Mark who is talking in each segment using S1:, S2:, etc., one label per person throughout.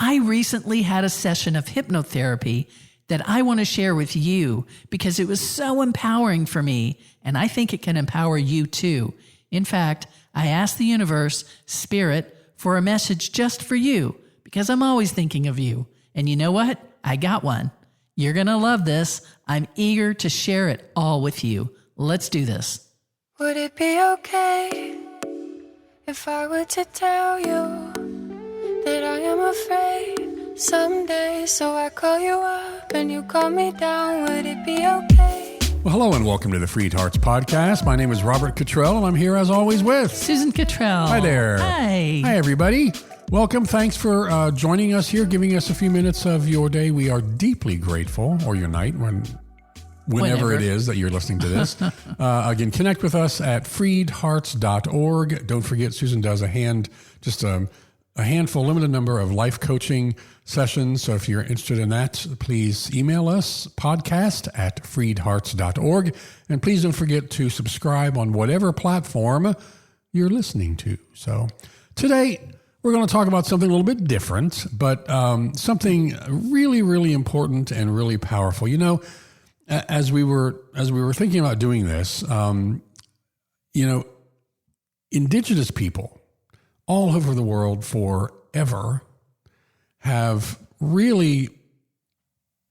S1: I recently had a session of hypnotherapy that I want to share with you because it was so empowering for me, and I think it can empower you too. In fact, I asked the universe, Spirit, for a message just for you because I'm always thinking of you. And you know what? I got one. You're going to love this. I'm eager to share it all with you. Let's do this.
S2: Would it be okay if I were to tell you that I am afraid someday? So I call you up and you call me down. Would it be okay?
S3: Well, hello and welcome to the FreedHearts podcast. My name is Robert Cottrell and I'm here as always with
S1: Susan Cottrell.
S3: Hi there.
S1: Hi.
S3: Hi, everybody. Welcome. Thanks for joining us here, giving us a few minutes of your day. We are deeply grateful, or your night, whenever it is that you're listening to this. Again, connect with us at FreedHearts.org. Don't forget, Susan does a handful, limited number of life coaching sessions. So if you're interested in that, please email us, podcast@freedhearts.org. And please don't forget to subscribe on whatever platform you're listening to. So today, we're going to talk about something a little bit different, but something really, really important and really powerful. You know, as we were thinking about doing this, indigenous people all over the world forever have really,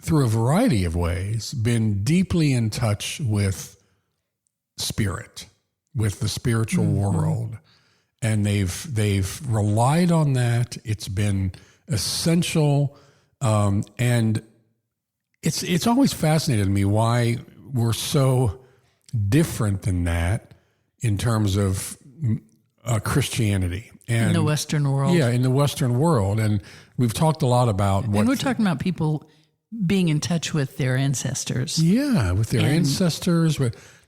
S3: through a variety of ways, been deeply in touch with spirit, with the spiritual world. And they've relied on that. It's been essential, and it's always fascinated me why we're so different than that in terms of Christianity and
S1: in the Western world.
S3: Yeah, in the Western world, and we've talked a lot about what.
S1: And we're talking about people being in touch with their ancestors.
S3: Yeah, with their ancestors.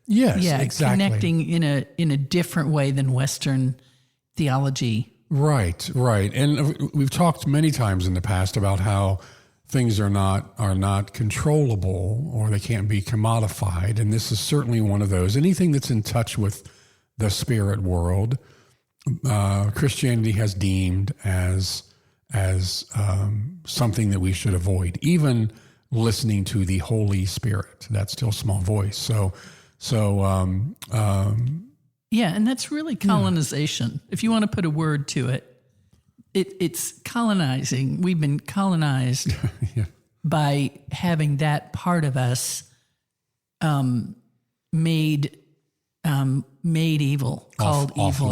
S3: Yes, exactly.
S1: Connecting in a different way than Western theology.
S3: Right. And we've talked many times in the past about how things are not controllable or they can't be commodified. And this is certainly one of those. Anything that's in touch with the spirit world, Christianity has deemed as something that we should avoid, even listening to the Holy Spirit, that still small voice.
S1: Yeah, and that's really colonization. If you want to put a word to it, it's colonizing. We've been colonized by having that part of us made evil, called evil.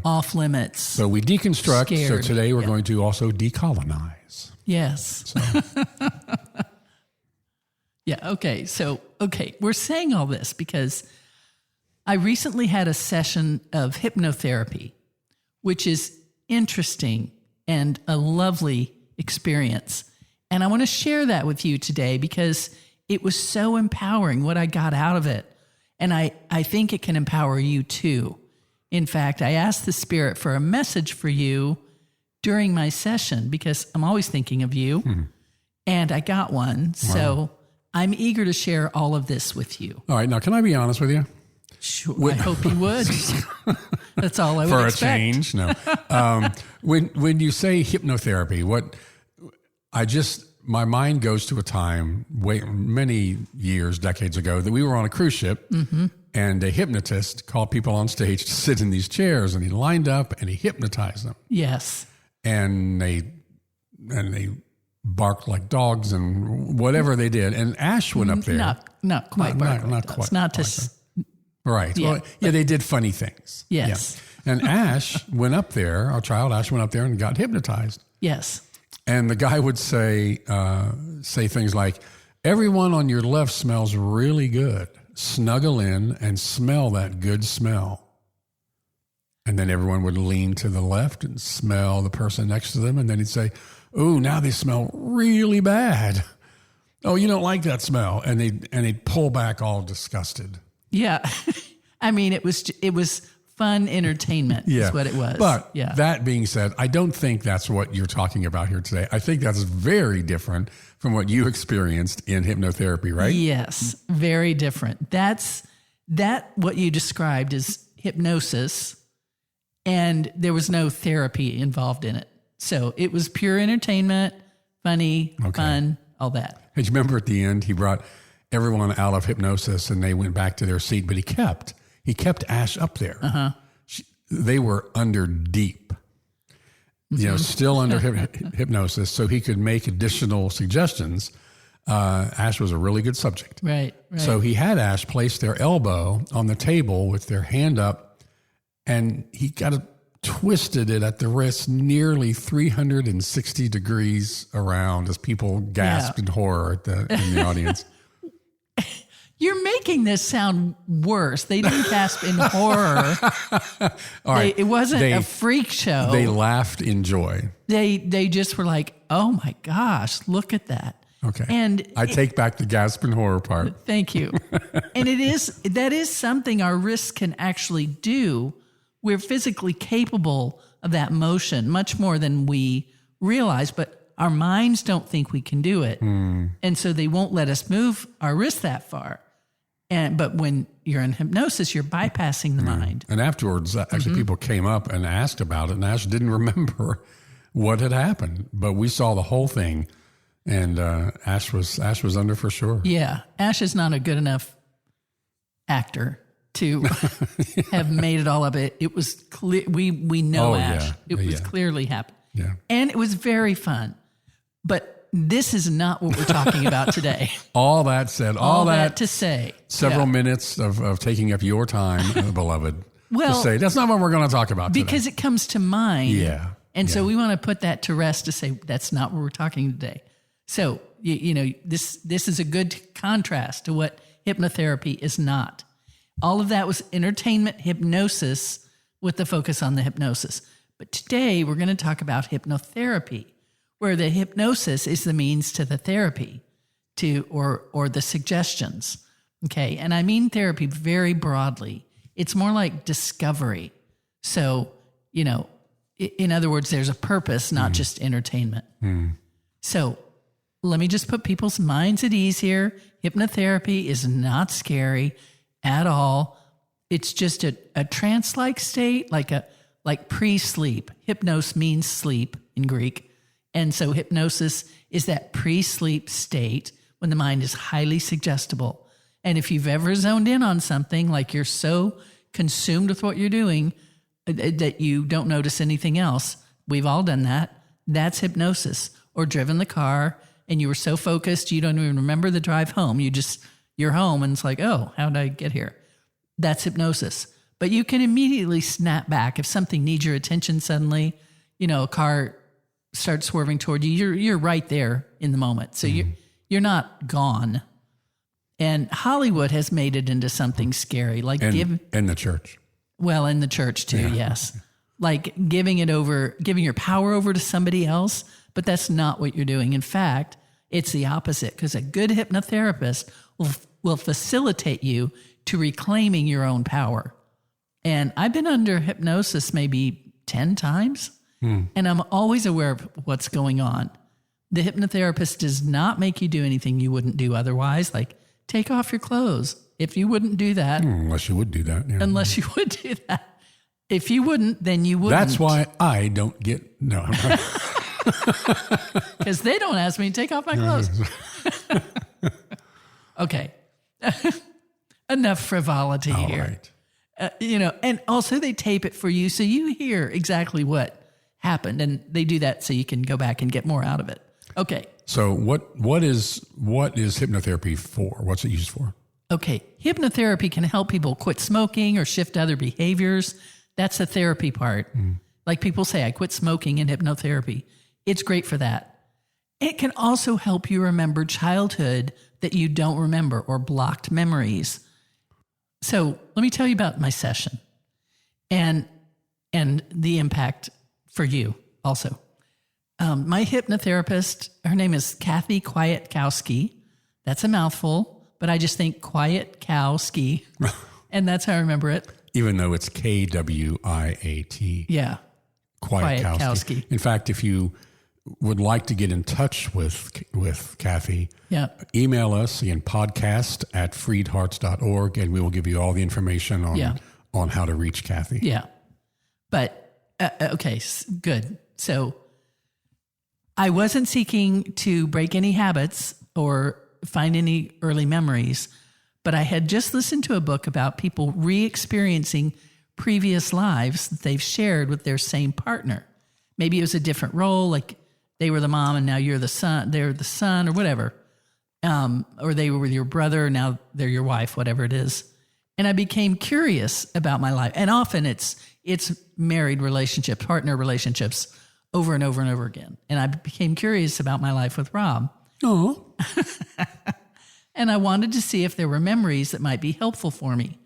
S1: Off limits.
S3: So we deconstruct.
S1: Scared.
S3: So today we're going to also decolonize.
S1: Yes. So. Okay. So, we're saying all this because I recently had a session of hypnotherapy, which is interesting and a lovely experience. And I want to share that with you today because it was so empowering what I got out of it. And I think it can empower you too. In fact, I asked the Spirit for a message for you during my session because I'm always thinking of you. And I got one. Wow. So I'm eager to share all of this with you.
S3: All right. Now, can I be honest with you?
S1: Sure, I hope you would. That's all I would
S3: for
S1: expect.
S3: A change, no. When you say hypnotherapy, my mind goes to a time many years, decades ago, that we were on a cruise ship, and a hypnotist called people on stage to sit in these chairs, and he lined up and he hypnotized them.
S1: Yes,
S3: and they barked like dogs and whatever they did. And Ash went up there,
S1: not quite,
S3: not quite,
S1: not to.
S3: Right.
S1: Yeah,
S3: well, they did funny things.
S1: Yes.
S3: Yeah. And Ash went up there, our child Ash went up there and got hypnotized.
S1: Yes.
S3: And the guy would say things like, everyone on your left smells really good. Snuggle in and smell that good smell. And then everyone would lean to the left and smell the person next to them. And then he'd say, oh, now they smell really bad. Oh, you don't like that smell. And they'd pull back all disgusted.
S1: Yeah. I mean, it was fun entertainment is what it was.
S3: But that being said, I don't think that's what you're talking about here today. I think that's very different from what you experienced in hypnotherapy, right?
S1: Yes, very different. What you described is hypnosis, and there was no therapy involved in it. So it was pure entertainment, funny, fun, all that.
S3: Hey, do you remember at the end, he brought everyone out of hypnosis and they went back to their seat, but he kept Ash up there.
S1: Uh-huh.
S3: They were under deep, still under hypnosis, so he could make additional suggestions. Ash was a really good subject.
S1: Right.
S3: So he had Ash place their elbow on the table with their hand up, and he got twisted it at the wrist nearly 360 degrees around as people gasped in horror in the audience.
S1: You're making this sound worse. They didn't gasp in horror.
S3: All right.
S1: It wasn't a freak show.
S3: They laughed in joy.
S1: They just were like, oh my gosh, look at that.
S3: Okay.
S1: And
S3: I take back the gasp and horror part.
S1: Thank you. And that is something our wrists can actually do. We're physically capable of that motion much more than we realize, but our minds don't think we can do it. And so they won't let us move our wrist that far. But when you're in hypnosis, you're bypassing the mind.
S3: And afterwards, actually, people came up and asked about it, and Ash didn't remember what had happened. But we saw the whole thing, and Ash was under for sure.
S1: Yeah, Ash is not a good enough actor to have made it all up. It was clear. We know Ash.
S3: Yeah.
S1: It was clearly happened.
S3: Yeah,
S1: and it was very fun. But this is not what we're talking about today.
S3: All that said, all that
S1: to say.
S3: Several minutes of taking up your time, beloved.
S1: Well,
S3: to say, that's not what we're going to talk about today.
S1: Because it comes to mind.
S3: Yeah.
S1: And so we want to put that to rest to say, that's not what we're talking today. So, this is a good contrast to what hypnotherapy is not. All of that was entertainment hypnosis with the focus on the hypnosis. But today we're going to talk about hypnotherapy, where the hypnosis is the means to the therapy or the suggestions. Okay. And I mean therapy very broadly. It's more like discovery. So, in other words, there's a purpose, not just entertainment. So let me just put people's minds at ease here. Hypnotherapy is not scary at all. It's just a trance-like state, like pre-sleep. Hypnos means sleep in Greek. And so hypnosis is that pre-sleep state when the mind is highly suggestible. And if you've ever zoned in on something, like you're so consumed with what you're doing that you don't notice anything else, we've all done that. That's hypnosis. Or driven the car and you were so focused you don't even remember the drive home. You're home and it's like, oh, how did I get here? That's hypnosis. But you can immediately snap back if something needs your attention suddenly. A car starts swerving toward you. You're right there in the moment. So you're not gone. And Hollywood has made it into something scary, like
S3: in the church.
S1: Well, in the church too, yes. Like giving your power over to somebody else, but that's not what you're doing. In fact, it's the opposite, because a good hypnotherapist will facilitate you to reclaiming your own power. And I've been under hypnosis maybe 10 times, and I'm always aware of what's going on. The hypnotherapist does not make you do anything you wouldn't do otherwise, like take off your clothes. If you wouldn't do that.
S3: Unless you would do that. Yeah.
S1: Unless you would do that. If you wouldn't, then you wouldn't.
S3: That's why I don't get, no.
S1: Because they don't ask me to take off my clothes. Okay. Enough frivolity
S3: All
S1: here.
S3: Right.
S1: And also they tape it for you so you hear exactly what happened, and they do that so you can go back and get more out of it. Okay.
S3: So what is hypnotherapy for? What's it used for?
S1: Okay. Hypnotherapy can help people quit smoking or shift other behaviors. That's the therapy part. Like people say, I quit smoking in hypnotherapy. It's great for that. It can also help you remember childhood that you don't remember or blocked memories. So let me tell you about my session and the impact for you also. My hypnotherapist, her name is Kathy Kwiatkowski. That's a mouthful, but I just think Kwiatkowski, and that's how I remember it.
S3: Even though it's Kwiat.
S1: Yeah.
S3: Kwiatkowski. In fact, if you would like to get in touch with Kathy, email us, again, podcast@freedhearts.org, and we will give you all the information on how to reach Kathy.
S1: Yeah. But, okay, good. So I wasn't seeking to break any habits or find any early memories, but I had just listened to a book about people re-experiencing previous lives that they've shared with their same partner. Maybe it was a different role, like they were the mom and now you're the son, they're the son or whatever. Or they were with your brother, now they're your wife, whatever it is. And I became curious about my life. And often it's married relationships, partner relationships over and over and over again. And I became curious about my life with Rob.
S3: Oh.
S1: And I wanted to see if there were memories that might be helpful for me.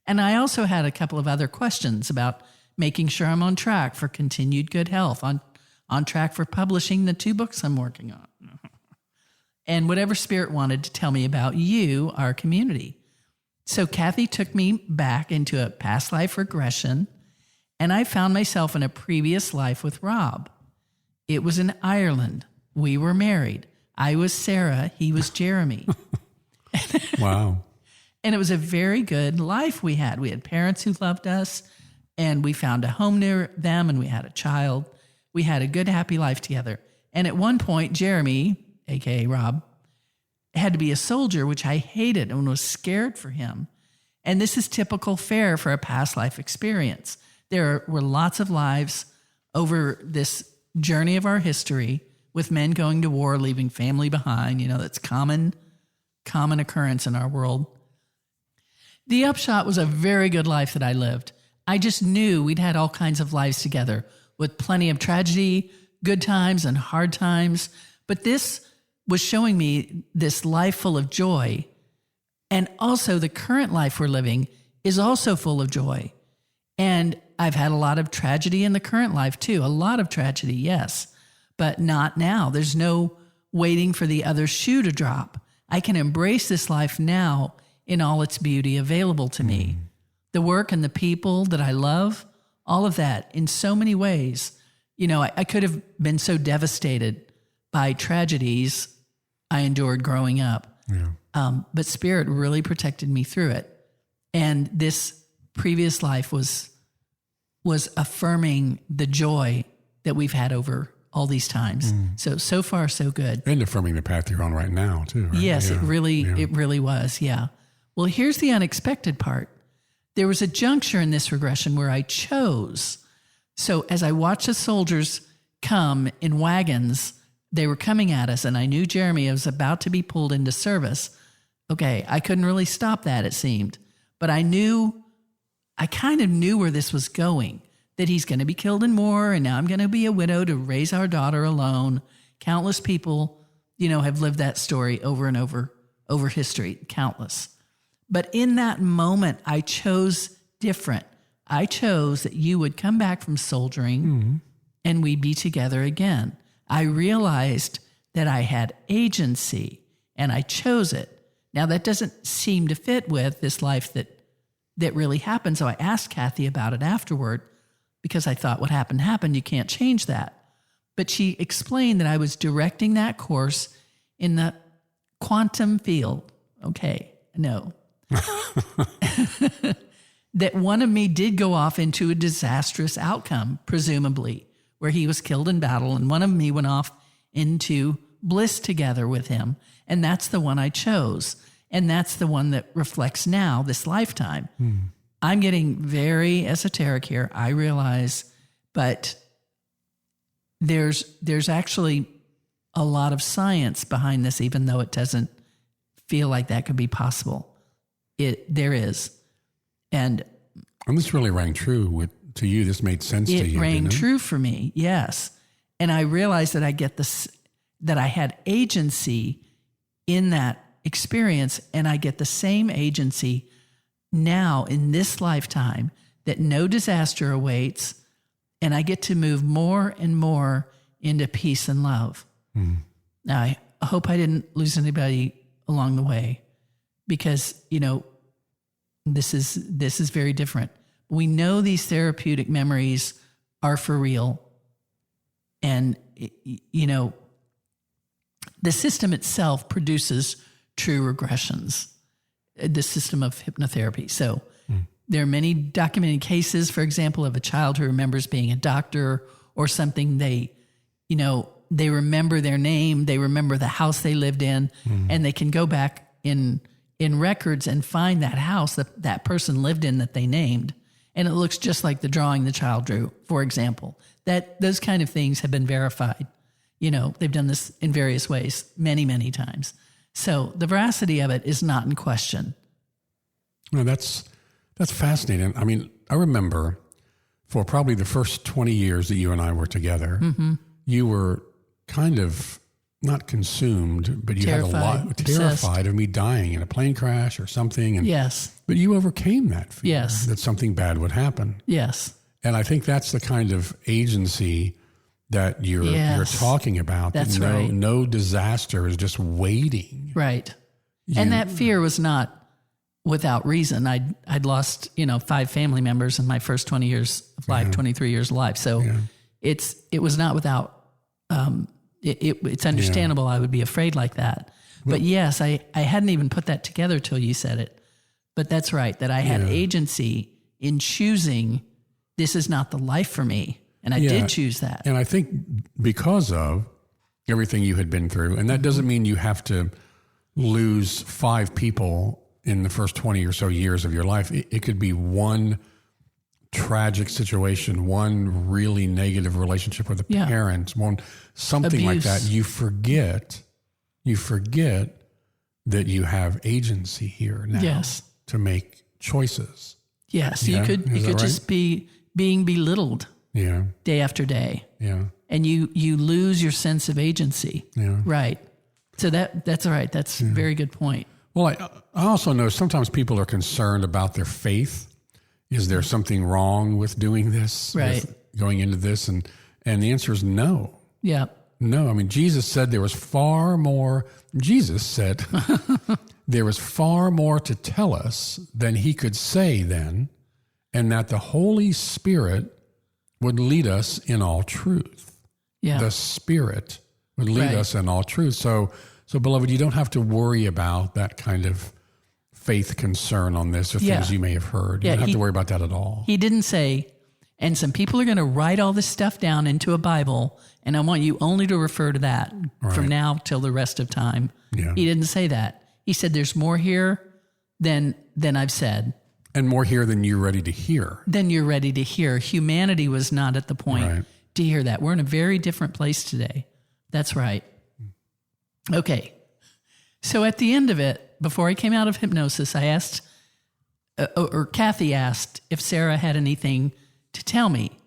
S1: And I also had a couple of other questions about making sure I'm on track for continued good health, on track for publishing the 2 books I'm working on. And whatever Spirit wanted to tell me about you, our community. So Kathy took me back into a past life regression, and I found myself in a previous life with Rob. It was in Ireland. We were married. I was Sarah. He was Jeremy.
S3: Wow.
S1: And it was a very good life we had. We had parents who loved us, and we found a home near them, and we had a child. We had a good, happy life together. And at one point, Jeremy, a.k.a. Rob, had to be a soldier, which I hated and was scared for him. And this is typical fare for a past life experience. There were lots of lives over this journey of our history with men going to war, leaving family behind. You know, that's common occurrence in our world. The upshot was a very good life that I lived. I just knew we'd had all kinds of lives together with plenty of tragedy, good times and hard times. But this was showing me this life full of joy. And also the current life we're living is also full of joy. And I've had a lot of tragedy in the current life too. A lot of tragedy, yes, but not now. There's no waiting for the other shoe to drop. I can embrace this life now in all its beauty available to me. The work and the people that I love, all of that in so many ways. You know, I could have been so devastated by tragedies I endured growing up.
S3: Yeah.
S1: But Spirit really protected me through it. And this previous life was affirming the joy that we've had over all these times. So far, so good.
S3: And affirming the path you're on right now, too. Right?
S1: Yes,
S3: Yeah.
S1: it really was. Yeah. Well, here's the unexpected part. There was a juncture in this regression where I chose. So as I watched the soldiers come in wagons, they were coming at us, and I knew Jeremy was about to be pulled into service. Okay, I couldn't really stop that, it seemed. But I kind of knew where this was going, that he's going to be killed in war, and now I'm going to be a widow to raise our daughter alone. Countless people, have lived that story over and over history, countless. But in that moment, I chose different. I chose that you would come back from soldiering and we'd be together again. I realized that I had agency and I chose it. Now that doesn't seem to fit with this life that really happened. So I asked Kathy about it afterward because I thought what happened. You can't change that. But she explained that I was directing that course in the quantum field. Okay, no. That one of me did go off into a disastrous outcome, presumably, where he was killed in battle, and one of me went off into bliss together with him. And that's the one I chose. And that's the one that reflects now, this lifetime. I'm getting very esoteric here, I realize, but there's actually a lot of science behind this, even though it doesn't feel like that could be possible. There is. And
S3: this really rang true to you. This made sense to you.
S1: It rang
S3: didn't it?
S1: true for me, yes. And I realized that that I had agency in that experience, and I get the same agency now in this lifetime, that no disaster awaits, and I get to move more and more into peace and love. Now, I hope I didn't lose anybody along the way, because, this is very different. We know these therapeutic memories are for real. And, the system itself produces true regressions, the system of hypnotherapy. So there are many documented cases, for example, of a child who remembers being a doctor or something. They, they remember their name, they remember the house they lived in, and they can go back in records and find that house that person lived in that they named. And it looks just like the drawing the child drew, for example. That those kind of things have been verified. They've done this in various ways many, many times. So the veracity of it is not in question.
S3: No, that's fascinating. I mean, I remember for probably the first 20 years that you and I were together, you were kind of not consumed, but you
S1: Terrified,
S3: had a lot, terrified of me dying in a plane crash or something. And,
S1: yes.
S3: But you overcame that fear,
S1: Yes.
S3: that something bad would happen.
S1: Yes.
S3: And I think that's the kind of agency that you're talking about.
S1: That's
S3: that
S1: right.
S3: No disaster is just waiting.
S1: Right. And that fear was not without reason. I'd lost, 5 family members in my first 20 years of life, 23 years of life. So it was not without, it's understandable I would be afraid like that. But yes, I hadn't even put that together till you said it. But that's right, that I had agency in choosing this is not the life for me. And I did choose that.
S3: And I think because of everything you had been through, and that doesn't mean you have to lose 5 people in the first 20 or so years of your life. It could be one tragic situation, one really negative relationship with a parent, something
S1: Abuse.
S3: like that. You forget that you have agency here now to make choices.
S1: Yes,
S3: Yeah?
S1: you could
S3: right?
S1: just be being belittled day after day.
S3: Yeah.
S1: And you lose your sense of agency.
S3: Yeah.
S1: Right. So that's all right. That's a very good point.
S3: Well, I also know sometimes people are concerned about their faith. Is there something wrong with doing this?
S1: Right.
S3: With going into this? And the answer is no.
S1: Yeah.
S3: No. I mean, Jesus said there was far more. Jesus said there was far more to tell us than he could say then, and that the Holy Spirit would lead us in all truth.
S1: Yeah.
S3: The Spirit would lead
S1: Right.
S3: us in all truth. So beloved, you don't have to worry about that kind of faith concern on this or things you may have heard. You don't have to worry about that at all.
S1: He didn't say, and some people are going to write all this stuff down into a Bible, and I want you only to refer to that from now till the rest of time.
S3: Yeah.
S1: He didn't say that. He said there's more here than I've said.
S3: And more here than you're ready to hear.
S1: Then you're ready to hear. Humanity was not at the point to hear that. We're in a very different place today. That's right. Okay. So at the end of it, before I came out of hypnosis, I asked, or Kathy asked if Sarah had anything to tell me.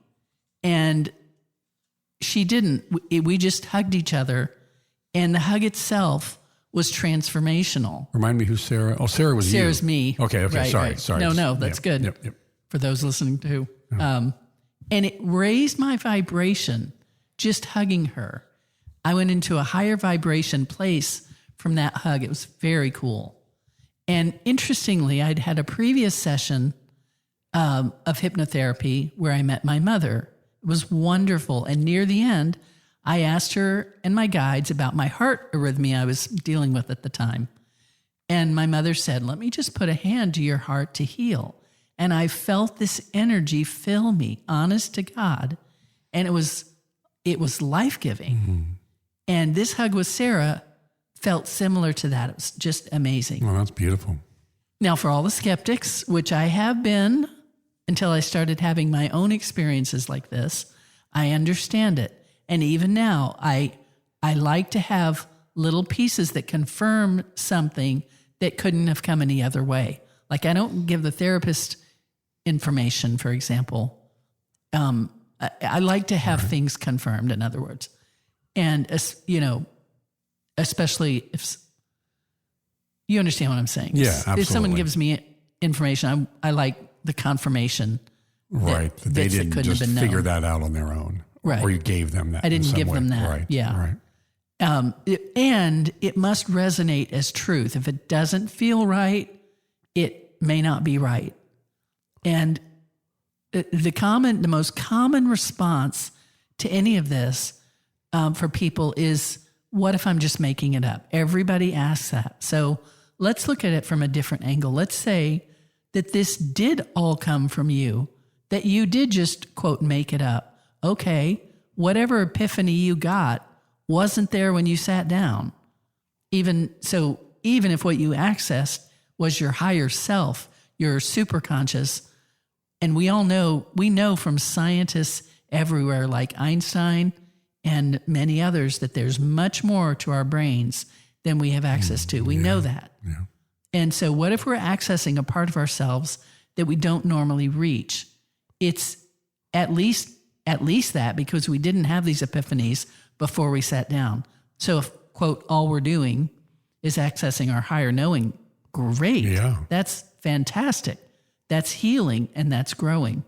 S1: And she didn't. We just hugged each other, and the hug itself was transformational.
S3: Remind me who Sarah... Oh, Sarah was you.
S1: Sarah's me.
S3: Okay,
S1: Right.
S3: sorry.
S1: No, that's good.
S3: Yep.
S1: For those listening too. And it raised my vibration just hugging her. I went into a higher vibration place from that hug. It was very cool. And interestingly, I'd had a previous session of hypnotherapy where I met my mother. It was wonderful. And near the end, I asked her and my guides about my heart arrhythmia I was dealing with at the time. And my mother said, let me just put a hand to your heart to heal. And I felt this energy fill me, honest to God. And it was life-giving.
S3: Mm-hmm.
S1: And this hug with Sarah felt similar to that. It was just amazing.
S3: Well, that's beautiful.
S1: Now, for all the skeptics, which I have been until I started having my own experiences like this, I understand it. And even now, I like to have little pieces that confirm something that couldn't have come any other way. Like I don't give the therapist information, for example. I like to have things confirmed, in other words. And, especially if you understand what I'm saying.
S3: Yeah, absolutely.
S1: If someone gives me information, I like the confirmation.
S3: Right. That they didn't just figure that out on their own.
S1: Right.
S3: Or you gave them that.
S1: I didn't give them that.
S3: Right.
S1: Yeah.
S3: Right.
S1: And it must resonate as truth. If it doesn't feel right, it may not be right. And the most common response to any of this for people is, what if I'm just making it up? Everybody asks that. So let's look at it from a different angle. Let's say that this did all come from you, that you did just, quote, make it up. Okay, whatever epiphany you got, wasn't there when you sat down. Even if what you accessed was your higher self, your superconscious, and we know from scientists everywhere like Einstein and many others that there's much more to our brains than we have access to. We know that.
S3: Yeah.
S1: And so what if we're accessing a part of ourselves that we don't normally reach? It's at least that, because we didn't have these epiphanies before we sat down. So if, quote, all we're doing is accessing our higher knowing, great.
S3: Yeah.
S1: That's fantastic. That's healing, and that's growing.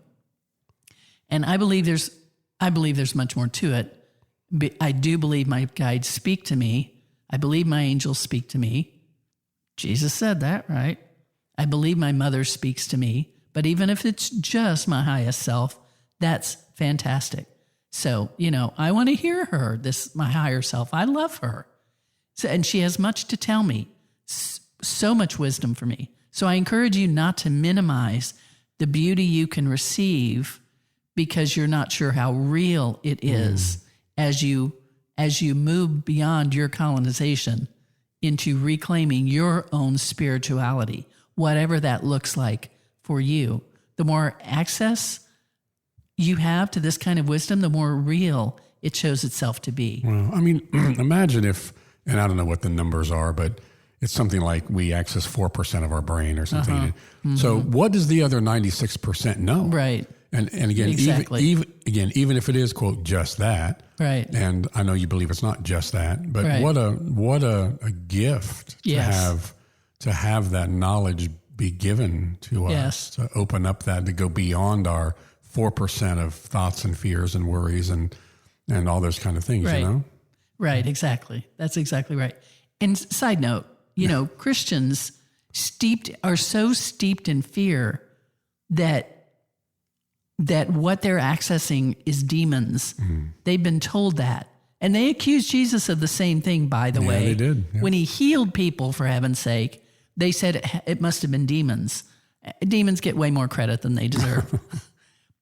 S1: And I believe there's much more to it. I do believe my guides speak to me. I believe my angels speak to me. Jesus said that, right? I believe my mother speaks to me. But even if it's just my highest self, that's fantastic. So, I want to hear her, my higher self. I love her. So, and she has much to tell me, so much wisdom for me. So I encourage you not to minimize the beauty you can receive because you're not sure how real it is as you move beyond your colonization into reclaiming your own spirituality, whatever that looks like for you. The more access you have to this kind of wisdom, the more real it shows itself to be.
S3: Well, I mean, imagine if, and I don't know what the numbers are, but it's something like we access 4% of our brain or something.
S1: Mm-hmm.
S3: So what does the other 96% know?
S1: Right.
S3: And again,
S1: exactly.
S3: even if it is, quote, just that,
S1: right?
S3: And I know you believe it's not just that, but
S1: right.
S3: what a gift
S1: yes.
S3: to have that knowledge be given to us,
S1: yes.
S3: to open up that, to go beyond our 4% of thoughts and fears and worries and all those kind of things,
S1: right. Right, exactly. That's exactly right. And side note, Christians are so steeped in fear that what they're accessing is demons. Mm-hmm. They've been told that. And they accused Jesus of the same thing, by the way.
S3: They did. Yeah.
S1: When he healed people, for heaven's sake, they said it must have been demons. Demons get way more credit than they deserve.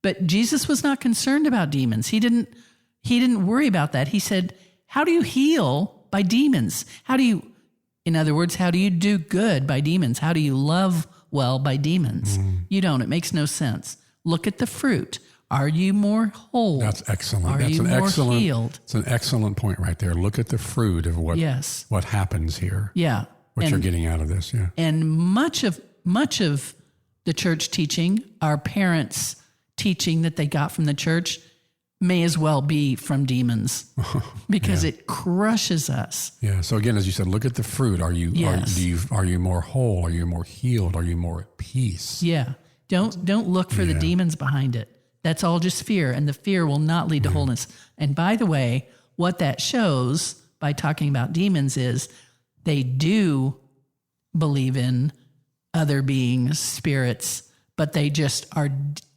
S1: But Jesus was not concerned about demons. He didn't worry about that. He said, how do you heal by demons? In other words, how do you do good by demons? How do you love well by demons? You don't. It makes no sense. Look at the fruit. Are you more whole?
S3: That's excellent.
S1: Are
S3: That's
S1: you
S3: an
S1: more
S3: excellent,
S1: healed?
S3: It's an excellent point right there. Look at the fruit of what happens here.
S1: Yeah.
S3: What you're getting out of this. Yeah.
S1: And much of the church teaching, our parents' teaching that they got from the church, may as well be from demons because it crushes us.
S3: Yeah. So again, as you said, look at the fruit. Are you more whole? Are you more healed? Are you more at peace?
S1: Yeah. Don't look for the demons behind it. That's all just fear, and the fear will not lead to wholeness. And by the way, what that shows by talking about demons is they do believe in other beings, spirits, but they just are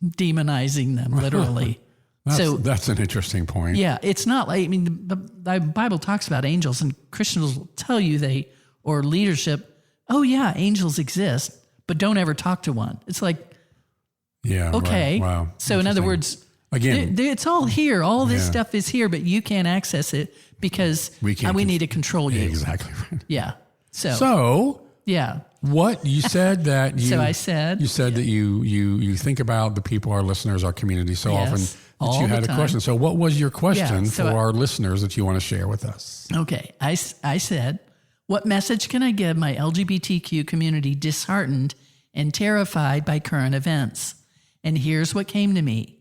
S1: demonizing them literally.
S3: That's an interesting point.
S1: Yeah, it's not like, the Bible talks about angels, and Christians will tell you or leadership, oh yeah, angels exist, but don't ever talk to one. It's like,
S3: yeah,
S1: okay.
S3: Right. Wow.
S1: So in other words,
S3: again,
S1: it's all here. All this stuff is here, but you can't access it because we need to control you.
S3: Exactly right.
S1: Yeah.
S3: So
S1: yeah.
S3: What you said that you
S1: I said
S3: that you think about the people, our listeners, our community so often that you had a question. So what was your question for our listeners that you want to share with us?
S1: Okay. I said, what message can I give my LGBTQ community disheartened and terrified by current events? And here's what came to me.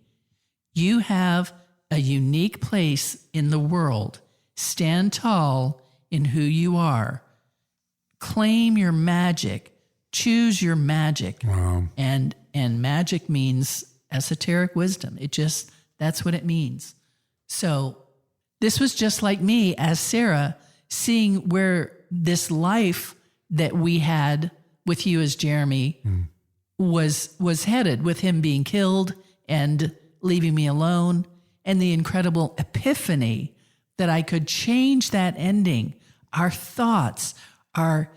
S1: You have a unique place in the world. Stand tall in who you are. Claim your magic. Choose your magic.
S3: Wow.
S1: And magic means esoteric wisdom. That's what it means. So this was just like me as Sarah, seeing where this life that we had with you as Jeremy was headed, with him being killed and leaving me alone, and the incredible epiphany that I could change that ending. Our thoughts are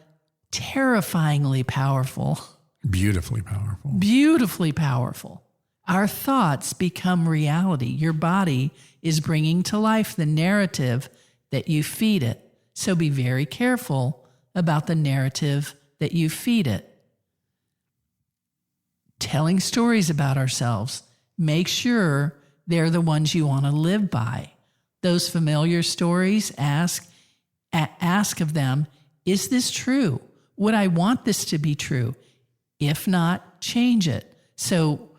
S1: terrifyingly powerful.
S3: Beautifully powerful.
S1: Beautifully powerful. Our thoughts become reality. Your body is bringing to life the narrative that you feed it. So be very careful about the narrative that you feed it. Telling stories about ourselves, make sure they're the ones you want to live by. Those familiar stories, ask of them, is this true? Would I want this to be true? If not, change it. So,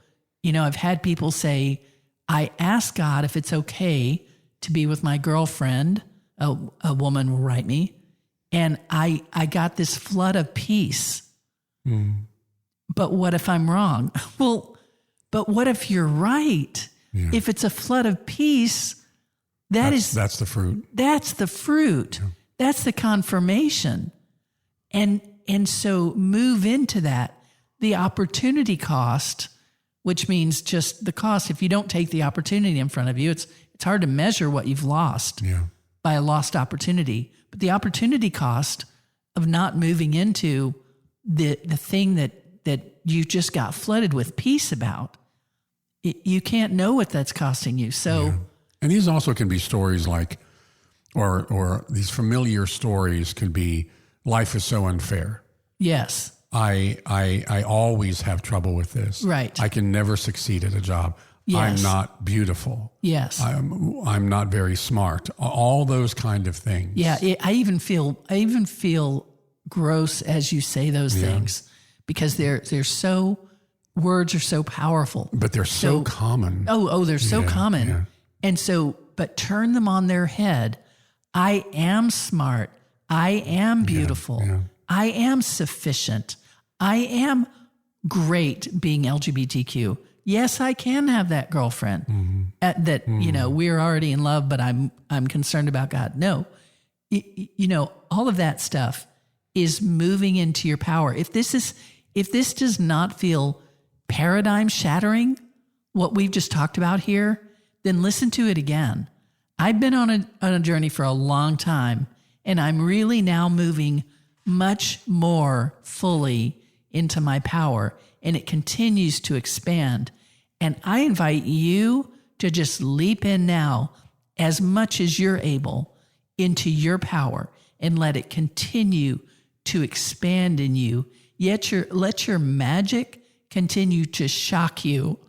S1: I've had people say, I asked God if it's okay to be with my girlfriend. A woman will write me, and I got this flood of peace. But what if I'm wrong? Well, but what if you're right? Yeah. If it's a flood of peace, that's the fruit. That's the fruit. Yeah. That's the confirmation. And so move into that. The opportunity cost, which means just the cost. If you don't take the opportunity in front of you, it's hard to measure what you've lost by a lost opportunity. But the opportunity cost of not moving into the thing that you just got flooded with peace about, you can't know what that's costing you. So,
S3: and these also can be stories like, or these familiar stories can be, life is so unfair.
S1: Yes.
S3: I always have trouble with this.
S1: Right.
S3: I can never succeed at a job. Yes. I'm not beautiful.
S1: Yes.
S3: I'm not very smart. All those kind of things.
S1: Yeah. I even feel gross as you say those things, because words are so powerful.
S3: But they're so common.
S1: They're so common. Yeah. And so, but turn them on their head. I am smart. I am beautiful. Yeah. I am sufficient. I am great being LGBTQ. Yes, I can have that girlfriend we're already in love, but I'm concerned about God. No, all of that stuff is moving into your power. If this does not feel paradigm shattering, what we've just talked about here, then listen to it again. I've been on a journey for a long time, and I'm really now moving much more fully into my power, and it continues to expand. And I invite you to just leap in now as much as you're able into your power and let it continue to expand in you. Yet let your magic continue to shock you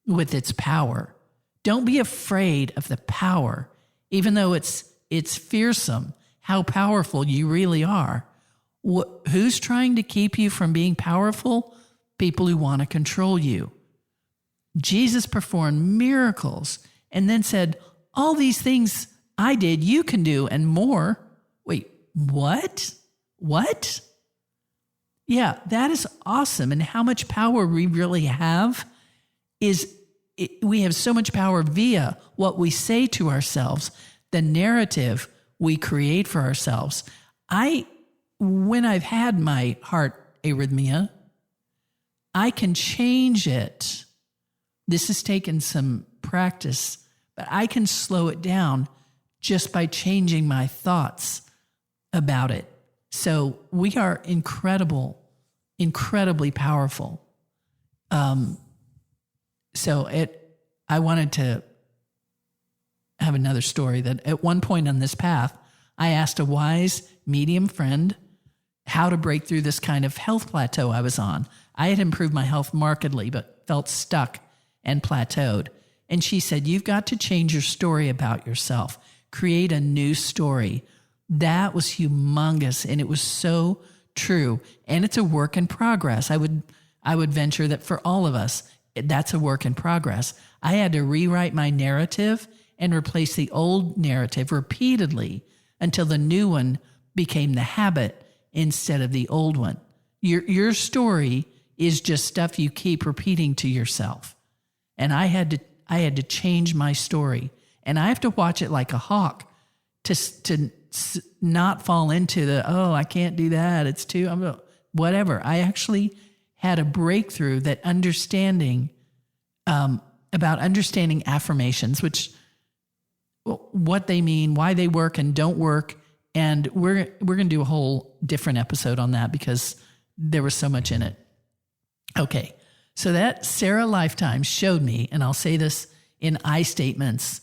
S1: with its power. Don't be afraid of the power, even though it's fearsome how powerful you really are. Who's trying to keep you from being powerful? People who want to control you. Jesus performed miracles and then said, all these things I did, you can do, and more. Wait, what? What? Yeah, that is awesome. And how much power we really have we have so much power via what we say to ourselves, the narrative we create for ourselves. When I've had my heart arrhythmia, I can change it. This has taken some practice, but I can slow it down just by changing my thoughts about it. So we are incredibly powerful. I wanted to have another story that at one point on this path, I asked a wise medium friend how to break through this kind of health plateau I was on. I had improved my health markedly, but felt stuck and plateaued. And she said, you've got to change your story about yourself. Create a new story. That was humongous, and it was so true. And it's a work in progress. I would venture that for all of us, that's a work in progress. I had to rewrite my narrative and replace the old narrative repeatedly until the new one became the habit instead of the old one. Your story is just stuff you keep repeating to yourself. And I had to change my story. And I have to watch it like a hawk to not fall into I can't do that. It's too, whatever. I actually had a breakthrough that about understanding affirmations, which what they mean, why they work and don't work. And we're going to do a whole different episode on that because there was so much in it. Okay. So that Sarah lifetime showed me, and I'll say this in I statements,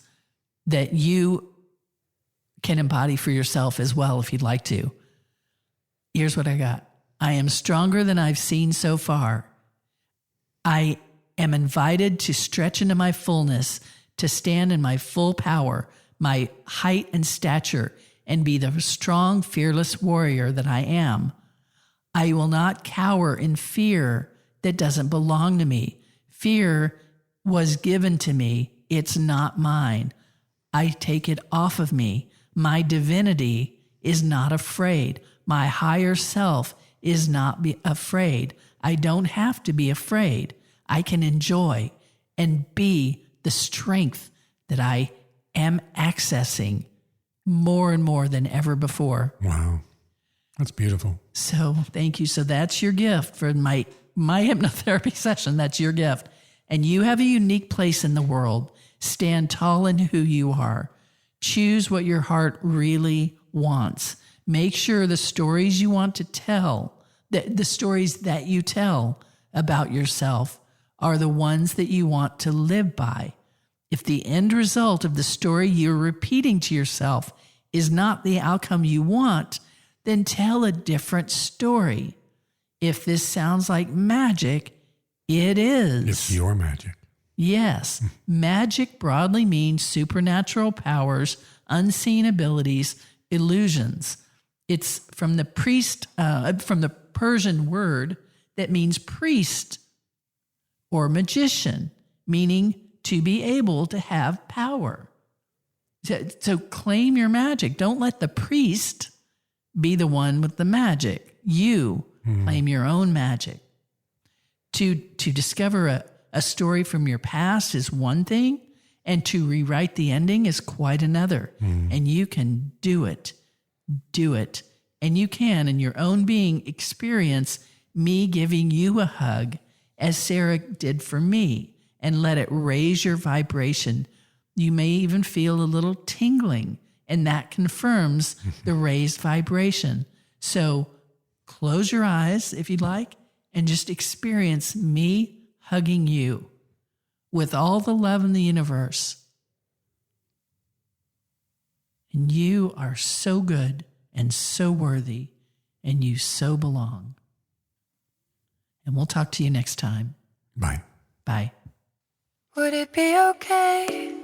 S1: that you can embody for yourself as well if you'd like to. Here's what I got. I am stronger than I've seen so far. I am invited to stretch into my fullness, to stand in my full power, my height and stature, and be the strong, fearless warrior that I am. I will not cower in fear that doesn't belong to me. Fear was given to me. It's not mine. I take it off of me. My divinity is not afraid. My higher self is not afraid. I don't have to be afraid. I can enjoy and be the strength that I am accessing more and more than ever before.
S3: Wow. That's beautiful.
S1: So thank you. So that's your gift for my hypnotherapy session. That's your gift. And you have a unique place in the world. Stand tall in who you are. Choose what your heart really wants. Make sure the stories you want to tell, the stories that you tell about yourself are the ones that you want to live by. If the end result of the story you're repeating to yourself is not the outcome you want, then tell a different story. If this sounds like magic, it is.
S3: It's your magic.
S1: Yes. Magic broadly means supernatural powers, unseen abilities, illusions. It's from the Persian word that means priest or magician, meaning to be able to have power. So claim your magic. Don't let the priest be the one with the magic. You claim your own magic. To discover a story from your past is one thing, and to rewrite the ending is quite another. And you can do it. Do it. And you can, in your own being, experience me giving you a hug as Sarah did for me, and let it raise your vibration. You may even feel a little tingling, and that confirms the raised vibration. So close your eyes if you'd like, and just experience me hugging you with all the love in the universe. And you are so good and so worthy, and you so belong. And we'll talk to you next time.
S3: Bye.
S1: Bye.
S2: Would it be okay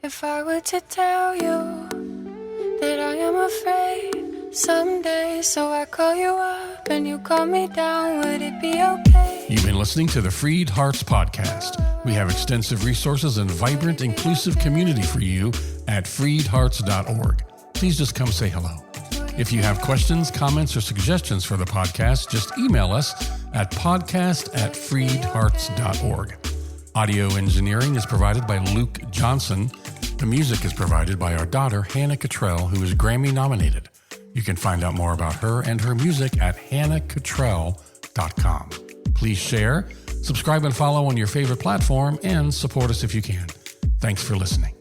S2: if I were to tell you that I am afraid someday? So I call you up and you call me down. Would it be okay?
S3: You've been listening to the FreedHearts podcast. We have extensive resources and vibrant, inclusive community for you at freedhearts.org. Please just come say hello. If you have questions, comments, or suggestions for the podcast, just email us at podcast@freedhearts.org. Audio engineering is provided by Luke Johnson. The music is provided by our daughter, Hannah Cottrell, who is Grammy nominated. You can find out more about her and her music at hannahcottrell.com. Please share, subscribe and follow on your favorite platform, and support us if you can. Thanks for listening.